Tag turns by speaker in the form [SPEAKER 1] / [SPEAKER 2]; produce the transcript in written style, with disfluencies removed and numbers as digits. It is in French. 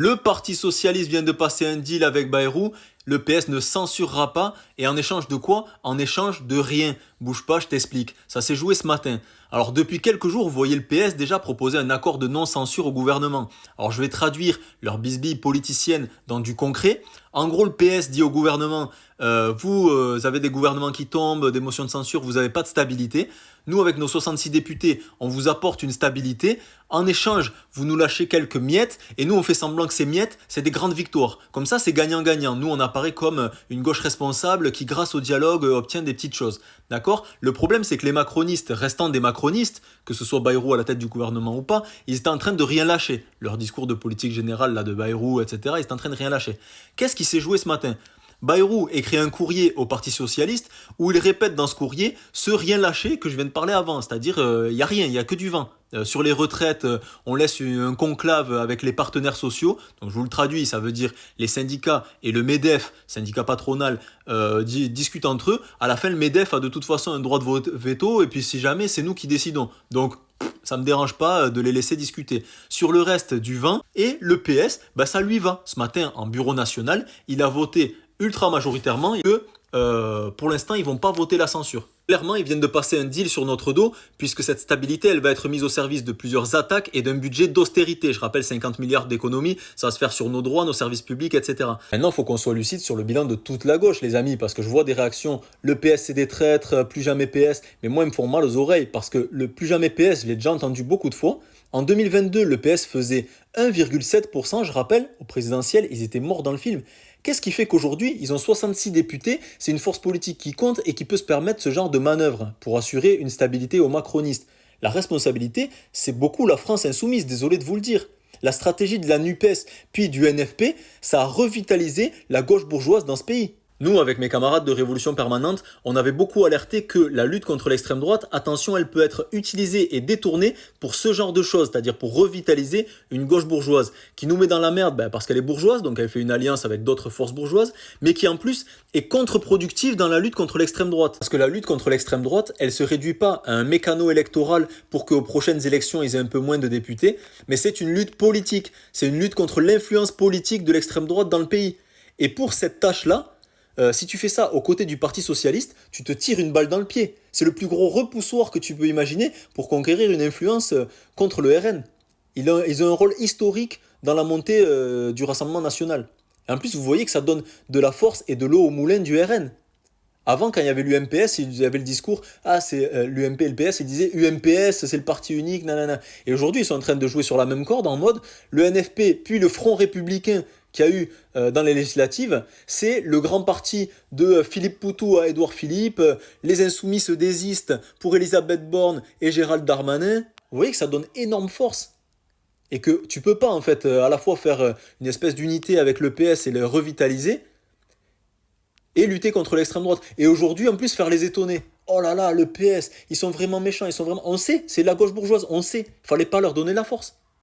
[SPEAKER 1] Le Parti Socialiste vient de passer un deal avec Bayrou. Le PS ne censurera pas. Et en échange de quoi? En échange de rien. Bouge pas, je t'explique. Ça s'est joué ce matin. Alors depuis quelques jours, vous voyez le PS déjà proposer un accord de non-censure au gouvernement. Alors je vais traduire leur bisbille politicienne dans du concret. En gros, le PS dit au gouvernement, vous avez des gouvernements qui tombent, des motions de censure, vous n'avez pas de stabilité. Nous, avec nos 66 députés, on vous apporte une stabilité. En échange, vous nous lâchez quelques miettes et nous, on fait semblant que ces miettes, c'est des grandes victoires. Comme ça, c'est gagnant-gagnant. Nous, on apparaît comme une gauche responsable qui, grâce au dialogue, obtient des petites choses. D'accord? Le problème, c'est que les macronistes, restant des macronistes, que ce soit Bayrou à la tête du gouvernement ou pas, ils étaient en train de rien lâcher. Leur discours de politique générale là, de Bayrou, etc., ils étaient en train de rien lâcher. Qu'est-ce qui s'est joué ce matin? Bayrou écrit un courrier au Parti Socialiste où il répète dans ce courrier ce rien lâché que je viens de parler avant, c'est-à-dire il n'y a rien, il n'y a que du vent. Sur les retraites, on laisse un conclave avec les partenaires sociaux. Donc je vous le traduis, ça veut dire les syndicats et le MEDEF, syndicat patronal, discutent entre eux. À la fin, le MEDEF a de toute façon un droit de veto et puis si jamais, c'est nous qui décidons. Donc ça me dérange pas de les laisser discuter. Sur le reste du vin et le PS, ça lui va. Ce matin, en bureau national, il a voté ultra majoritairement et que pour l'instant, ils vont pas voter la censure. Clairement, ils viennent de passer un deal sur notre dos, puisque cette stabilité, elle va être mise au service de plusieurs attaques et d'un budget d'austérité. Je rappelle, 50 milliards d'économies, ça va se faire sur nos droits, nos services publics, etc. Maintenant, il faut qu'on soit lucide sur le bilan de toute la gauche, les amis, parce que je vois des réactions, le PS c'est des traîtres, plus jamais PS, mais moi, ils me font mal aux oreilles, parce que le plus jamais PS, je l'ai déjà entendu beaucoup de fois. En 2022, le PS faisait 1,7%, je rappelle, au présidentiel, ils étaient morts dans le film. Qu'est-ce qui fait qu'aujourd'hui, ils ont 66 députés, c'est une force politique qui compte et qui peut se permettre ce genre de manœuvre pour assurer une stabilité aux macronistes? La responsabilité, c'est beaucoup la France insoumise, désolé de vous le dire. La stratégie de la NUPES puis du NFP, ça a revitalisé la gauche bourgeoise dans ce pays. Nous, avec mes camarades de Révolution Permanente, on avait beaucoup alerté que la lutte contre l'extrême droite, attention, elle peut être utilisée et détournée pour ce genre de choses, c'est-à-dire pour revitaliser une gauche bourgeoise qui nous met dans la merde parce qu'elle est bourgeoise, donc elle fait une alliance avec d'autres forces bourgeoises, mais qui en plus est contre-productive dans la lutte contre l'extrême droite. Parce que la lutte contre l'extrême droite, elle se réduit pas à un mécano électoral pour qu'aux prochaines élections, ils aient un peu moins de députés, mais c'est une lutte politique, c'est une lutte contre l'influence politique de l'extrême droite dans le pays. Et pour cette tâche-là, si tu fais ça aux côtés du Parti Socialiste, tu te tires une balle dans le pied. C'est le plus gros repoussoir que tu peux imaginer pour conquérir une influence contre le RN. Ils ont un rôle historique dans la montée du Rassemblement National. Et en plus, vous voyez que ça donne de la force et de l'eau au moulin du RN. Avant, quand il y avait l'UMPS, il y avait le discours « Ah, c'est l'UMP et le PS », ils disaient « UMPS, c'est le parti unique, nanana ». Et aujourd'hui, ils sont en train de jouer sur la même corde en mode le NFP, puis le Front républicain qu'il y a eu dans les législatives, c'est le grand parti de Philippe Poutou à Édouard Philippe, les Insoumis se désistent pour Elisabeth Borne et Gérald Darmanin. Vous voyez que ça donne énorme force. Et que tu peux pas en fait à la fois faire une espèce d'unité avec le PS et le revitaliser, et lutter contre l'extrême droite. Et aujourd'hui, en plus, faire les étonner. Oh là là, le PS, ils sont vraiment méchants, ils sont vraiment... On sait, c'est la gauche bourgeoise, on sait. Fallait pas leur donner la force.